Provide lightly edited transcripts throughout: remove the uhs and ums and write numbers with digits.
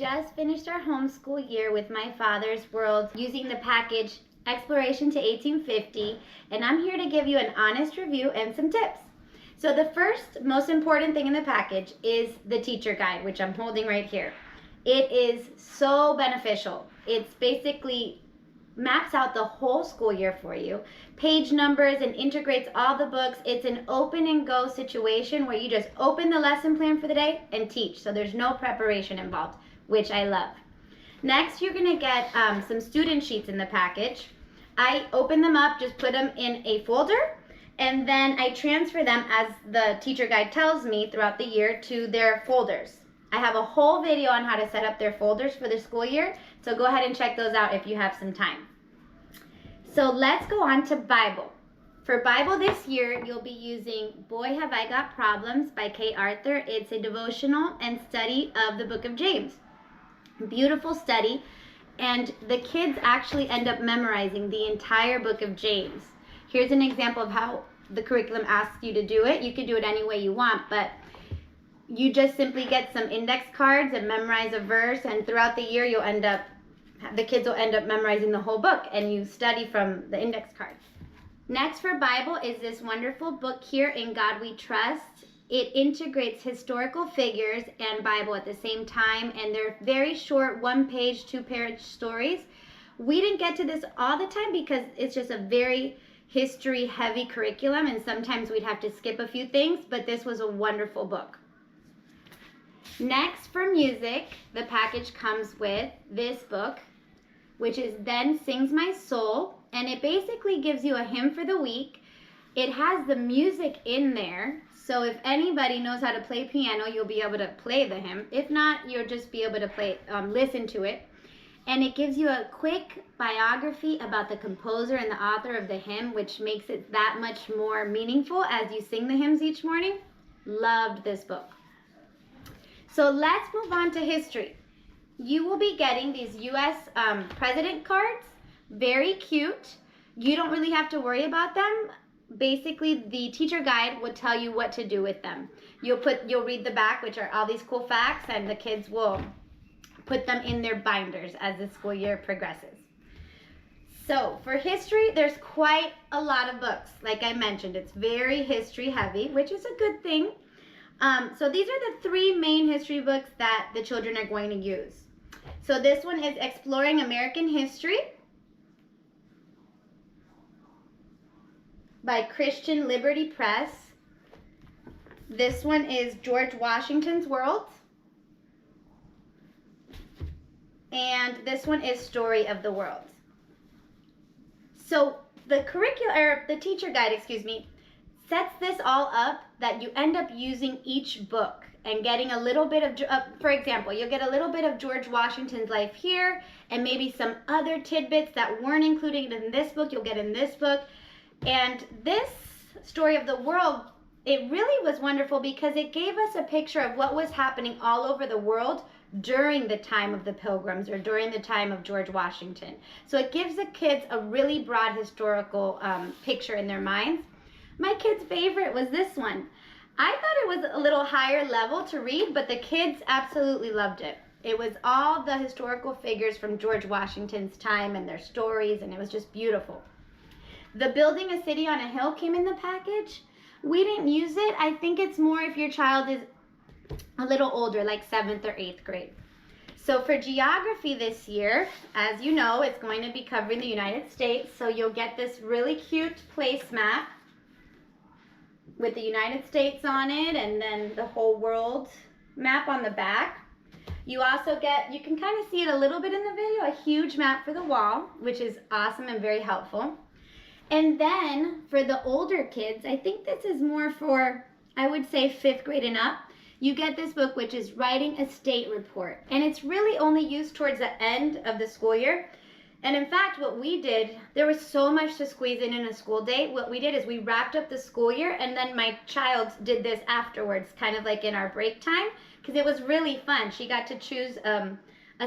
just finished our homeschool year with my father's world using the package Exploration to 1850, and I'm here to give you an honest review and some tips. So the first most important thing in the package is the teacher guide, which I'm holding right here. It is so beneficial. It's basically maps out the whole school year for you, page numbers, and integrates all the books. It's an open and go situation where you just open the lesson plan for the day and teach. So there's no preparation involved, which I love. Next, you're gonna get some student sheets in the package. I open them up, just put them in a folder, and then I transfer them as the teacher guide tells me throughout the year to their folders. I have a whole video on how to set up their folders for the school year, so go ahead and check those out if you have some time. So let's go on to Bible. For Bible this year, you'll be using Boy Have I Got Problems by Kay Arthur. It's a devotional and study of the book of James. Beautiful study, and the kids actually end up memorizing the entire book of James. Here's an example of how the curriculum asks you to do it. You can do it any way you want, but you just simply get some index cards and memorize a verse, and throughout the year the kids will end up memorizing the whole book, and you study from the index cards. Next for Bible is this wonderful book here, In God We Trust. It integrates historical figures and Bible at the same time, and they're very short, 1-page, 2-page stories. We didn't get to this all the time because it's just a very history-heavy curriculum, and sometimes we'd have to skip a few things, but this was a wonderful book. Next, for music, the package comes with this book, which is Then Sings My Soul, and it basically gives you a hymn for the week. It has the music in there, so if anybody knows how to play piano, you'll be able to play the hymn. If not, you'll just be able to listen to it. And it gives you a quick biography about the composer and the author of the hymn, which makes it that much more meaningful as you sing the hymns each morning. Loved this book. So let's move on to history. You will be getting these U.S. president cards, very cute. You don't really have to worry about them. Basically, the teacher guide will tell you what to do with them. You'll read the back, which are all these cool facts, and the kids will put them in their binders as the school year progresses. So for history, there's quite a lot of books. Like I mentioned, it's very history heavy, which is a good thing. So these are the 3 main history books that the children are going to use. So this one is Exploring American History by Christian Liberty Press. This one is George Washington's World. And this one is Story of the World. So the teacher guide, sets this all up that you end up using each book and getting a little bit of, for example, you'll get a little bit of George Washington's life here, and maybe some other tidbits that weren't included in this book, you'll get in this book. And this Story of the World, it really was wonderful because it gave us a picture of what was happening all over the world during the time of the Pilgrims or during the time of George Washington. So it gives the kids a really broad historical picture in their minds. My kid's favorite was this one. I thought it was a little higher level to read, but the kids absolutely loved it. It was all the historical figures from George Washington's time and their stories, and it was just beautiful. The Building a City on a Hill came in the package. We didn't use it. I think it's more if your child is a little older, like 7th or 8th grade. So for geography this year, as you know, it's going to be covering the United States. So you'll get this really cute place map with the United States on it, and then the whole world map on the back. You also get, you can kind of see it a little bit in the video, a huge map for the wall, which is awesome and very helpful. And then for the older kids, I think this is more for, I would say 5th grade and up, you get this book, which is Writing a State Report. And it's really only used towards the end of the school year. And in fact, what we did, there was so much to squeeze in a school day. What we did is we wrapped up the school year, and then my child did this afterwards, kind of like in our break time, because it was really fun. She got to choose a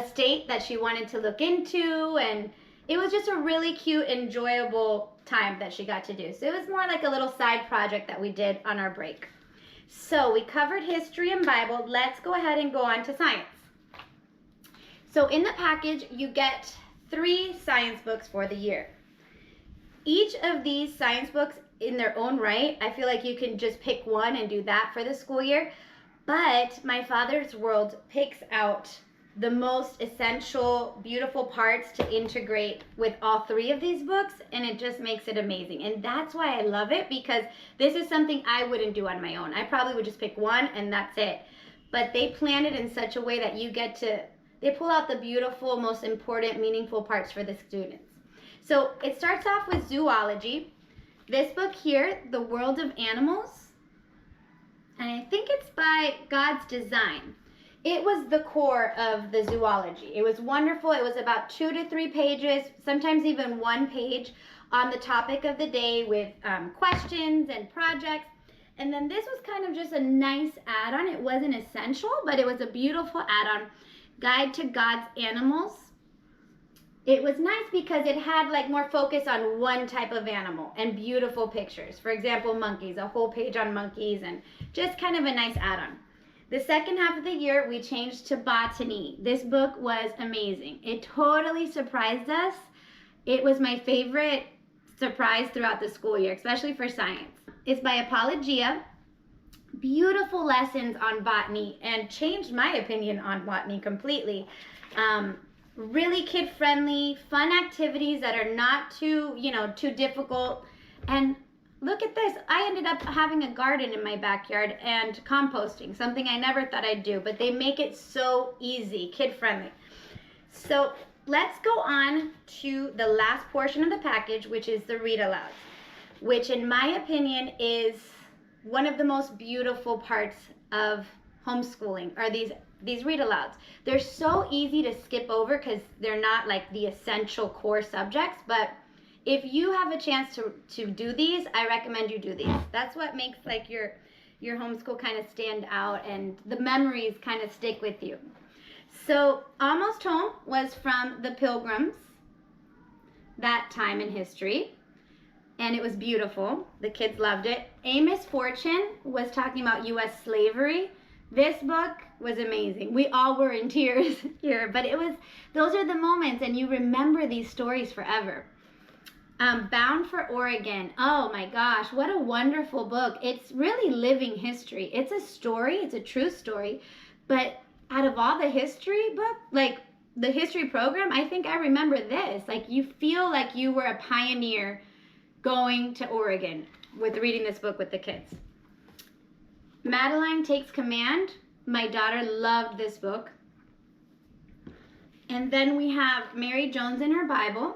state that she wanted to look into, and it was just a really cute, enjoyable time that she got to do. So it was more like a little side project that we did on our break. So we covered history and Bible. Let's go ahead and go on to science. So in the package, you get 3 science books for the year. Each of these science books in their own right, I feel like you can just pick one and do that for the school year. But My Father's World picks out the most essential, beautiful parts to integrate with all 3 of these books, and it just makes it amazing. And that's why I love it, because this is something I wouldn't do on my own. I probably would just pick one and that's it. But they plan it in such a way that you get to, they pull out the beautiful, most important, meaningful parts for the students. So it starts off with zoology. This book here, The World of Animals, and I think it's by God's Design. It was the core of the zoology. It was wonderful. It was about 2 to 3 pages, sometimes even 1 page on the topic of the day with questions and projects. And then this was kind of just a nice add-on. It wasn't essential, but it was a beautiful add-on. Guide to God's Animals. It was nice because it had like more focus on one type of animal and beautiful pictures. For example, monkeys, a whole page on monkeys, and just kind of a nice add-on. The second half of the year, we changed to botany. This book was amazing. It totally surprised us. It was my favorite surprise throughout the school year, especially for science. It's by Apologia. Beautiful lessons on botany, and changed my opinion on botany completely. Really kid-friendly, fun activities that are not too difficult. And look at this. I ended up having a garden in my backyard and composting, something I never thought I'd do, but they make it so easy, kid-friendly. So let's go on to the last portion of the package, which is the read alouds, which in my opinion is one of the most beautiful parts of homeschooling, are these read alouds. They're so easy to skip over because they're not like the essential core subjects, but if you have a chance to do these, I recommend you do these. That's what makes like your homeschool kind of stand out, and the memories kind of stick with you. So Almost Home was from the Pilgrims, that time in history, and it was beautiful. The kids loved it. A Misfortune was talking about U.S. slavery. This book was amazing. We all were in tears here, but those are the moments, and you remember these stories forever. Bound for Oregon. Oh my gosh, what a wonderful book. It's really living history. It's a story, it's a true story, but out of all the history book, like the history program, I think I remember this. Like you feel like you were a pioneer going to Oregon with reading this book with the kids. Madeline Takes Command. My daughter loved this book. And then we have Mary Jones and Her Bible.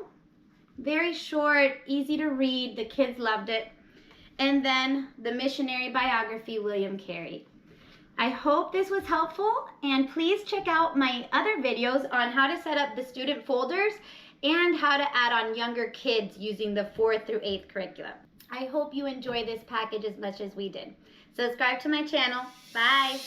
Very short, easy to read. The kids loved it. And then the missionary biography, William Carey. I hope this was helpful, and please check out my other videos on how to set up the student folders and how to add on younger kids using the 4th through 8th curriculum. I hope you enjoy this package as much as we did. Subscribe to my channel. Bye.